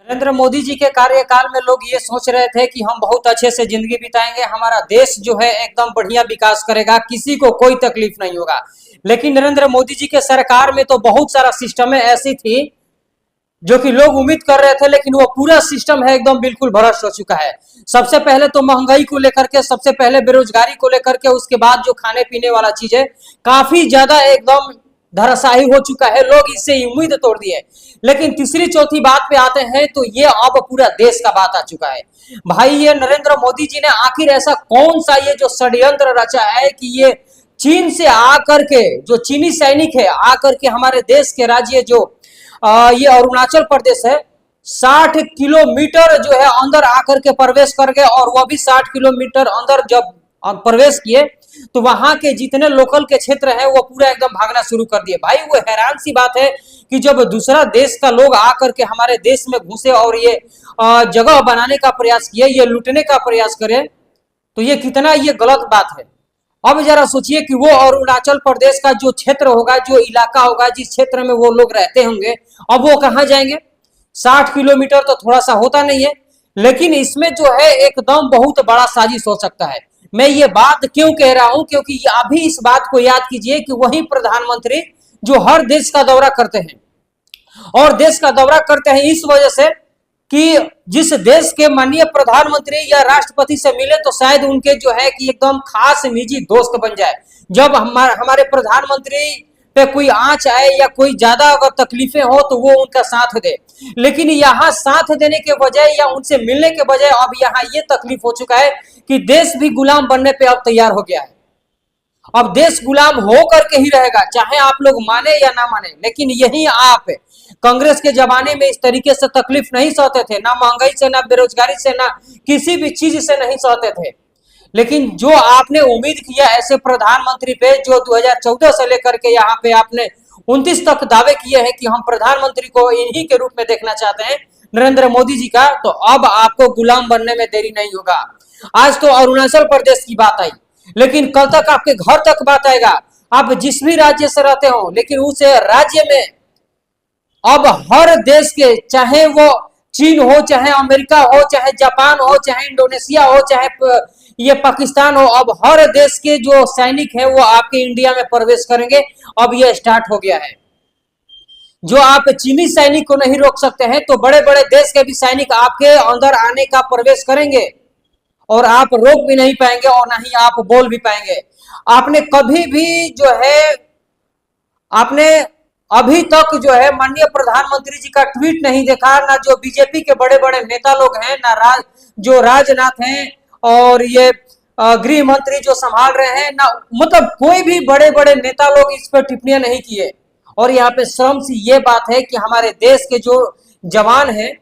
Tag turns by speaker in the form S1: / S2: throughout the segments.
S1: नरेंद्र मोदी जी के कार्यकाल में लोग ये सोच रहे थे कि हम बहुत अच्छे से जिंदगी बिताएंगे, हमारा देश जो है एकदम बढ़िया विकास करेगा, किसी को कोई तकलीफ नहीं होगा। लेकिन नरेंद्र मोदी जी के सरकार में तो बहुत सारा सिस्टम ऐसी थी जो कि लोग उम्मीद कर रहे थे, लेकिन वो पूरा सिस्टम है एकदम बिल्कुल भ्रष्ट हो चुका है। सबसे पहले तो महंगाई को लेकर के, सबसे पहले बेरोजगारी को लेकर के, उसके बाद जो खाने पीने वाला चीज है काफी ज्यादा एकदम धराशायी हो चुका है। लोग इससे उम्मीद तोड़ दिए। लेकिन तीसरी चौथी बात पे आते हैं तो ये अब पूरा देश का बात आ चुका है। भाई ये नरेंद्र मोदी जी ने आखिर ऐसा कौन सा ये जो षड्यंत्र रचा है कि ये चीन से आकर के, जो चीनी सैनिक है आकर के हमारे देश के राज्य जो ये अरुणाचल प्रदेश है, 60 किलोमीटर जो है अंदर आकर के प्रवेश कर गए। और वह भी 60 किलोमीटर अंदर जब प्रवेश किए तो वहां के जितने लोकल के क्षेत्र है वो पूरा एकदम भागना शुरू कर दिए। भाई वो हैरान सी बात है कि जब दूसरा देश का लोग आकर के हमारे देश में घुसे और ये जगह बनाने का प्रयास किए, ये लूटने का प्रयास करे, तो ये कितना ये गलत बात है। अब जरा सोचिए कि वो अरुणाचल प्रदेश का जो क्षेत्र होगा, जो इलाका होगा, जिस क्षेत्र में वो लोग रहते होंगे, अब वो कहाँ जाएंगे? 60 किलोमीटर तो थोड़ा सा होता नहीं है। लेकिन इसमें जो है एकदम बहुत बड़ा साजिश हो सकता है। मैं ये बात क्यों कह रहा हूं? क्योंकि अभी इस बात को याद कीजिए कि वही प्रधानमंत्री जो हर देश का दौरा करते हैं, और देश का दौरा करते हैं इस वजह से कि जिस देश के माननीय प्रधानमंत्री या राष्ट्रपति से मिले तो शायद उनके जो है कि एकदम खास निजी दोस्त बन जाए। जब हमारे प्रधानमंत्री पे कोई आंच आए या कोई ज्यादा अगर तकलीफें हो तो वो उनका साथ दे। लेकिन यहाँ साथ देने के बजाय या उनसे मिलने के बजाय अब यहाँ ये तकलीफ हो चुका है कि देश भी गुलाम बनने पे अब तैयार हो गया है। अब देश गुलाम होकर के ही रहेगा, चाहे आप लोग माने या ना माने। लेकिन यही आप कांग्रेस के जमाने में इस तरीके से तकलीफ नहीं सहते थे, ना महंगाई से, ना बेरोजगारी से, ना किसी भी चीज से नहीं सहते थे। लेकिन जो आपने उम्मीद किया ऐसे प्रधानमंत्री पे, जो 2014 से लेकर के यहाँ पे आपने 29 तक दावे किए हैं कि हम प्रधानमंत्री को इन्हीं के रूप में देखना चाहते हैं, नरेंद्र मोदी जी का, तो अब आपको गुलाम बनने में देरी नहीं होगा। आज तो अरुणाचल प्रदेश की बात आई, लेकिन कल तक आपके घर तक बात आएगा। आप जिस भी राज्य से रहते हो, लेकिन उस राज्य में अब हर देश के, चाहे वो चीन हो, चाहे अमेरिका हो, चाहे जापान हो, चाहे इंडोनेशिया हो, चाहे ये पाकिस्तान हो, अब हर देश के जो सैनिक हैं वो आपके इंडिया में प्रवेश करेंगे। अब ये स्टार्ट हो गया है। जो आप चीनी सैनिक को नहीं रोक सकते हैं, तो बड़े बड़े देश के भी सैनिक आपके अंदर आने का प्रवेश करेंगे और आप रोक भी नहीं पाएंगे और ना ही आप बोल भी पाएंगे। आपने कभी भी जो है, आपने अभी तक जो है माननीय प्रधानमंत्री जी का ट्वीट नहीं देखा, ना जो बीजेपी के बड़े बड़े नेता लोग हैं, ना जो राजनाथ हैं और ये गृह मंत्री जो संभाल रहे हैं, ना मतलब कोई भी बड़े बड़े नेता लोग इस पर टिप्पणियां नहीं किए। और यहाँ पे शर्म सी ये बात है कि हमारे देश के जो जवान हैं,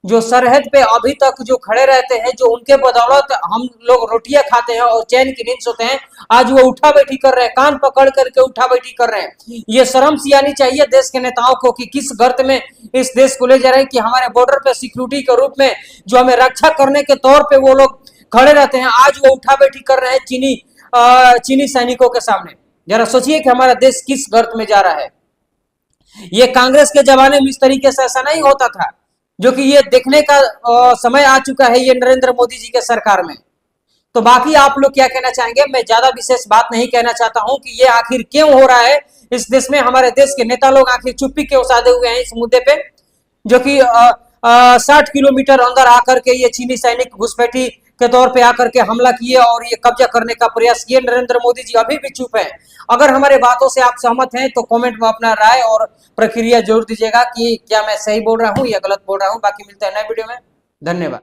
S1: जो सरहद पे अभी तक जो खड़े रहते हैं, जो उनके बदौलत हम लोग रोटियां खाते हैं और चैन की नींद सोते हैं, आज वो उठा बैठी कर रहे हैं, कान पकड़ करके उठा बैठी कर रहे हैं। ये शर्म सी आनी चाहिए देश के नेताओं को कि किस गर्त में इस देश को ले जा रहे हैं कि हमारे बॉर्डर पे सिक्योरिटी के रूप में जो हमें रक्षा करने के तौर पे वो लोग खड़े रहते हैं, आज वो उठा बैठी कर रहे हैं चीनी सैनिकों के सामने। जरा सोचिए कि हमारा देश किस गर्त में जा रहा है। ये कांग्रेस के जमाने में इस तरीके से ऐसा नहीं होता था, जो कि ये देखने का समय आ चुका है ये नरेंद्र मोदी जी के सरकार में। तो बाकी आप लोग क्या कहना चाहेंगे? मैं ज्यादा विशेष बात नहीं कहना चाहता हूं कि ये आखिर क्यों हो रहा है इस देश में। हमारे देश के नेता लोग आखिर चुप्पी क्यों साधे हुए हैं इस मुद्दे पे, जो कि 60 किलोमीटर अंदर आकर के ये चीनी सैनिक घुसपैठी के तौर पे आकर के हमला किए और ये कब्जा करने का प्रयास किए। नरेंद्र मोदी जी अभी भी चुप हैं। अगर हमारे बातों से आप सहमत हैं तो कमेंट में अपना राय और प्रक्रिया जोड़ दीजिएगा कि क्या मैं सही बोल रहा हूं या गलत बोल रहा हूं। बाकी मिलते हैं नए वीडियो में। धन्यवाद।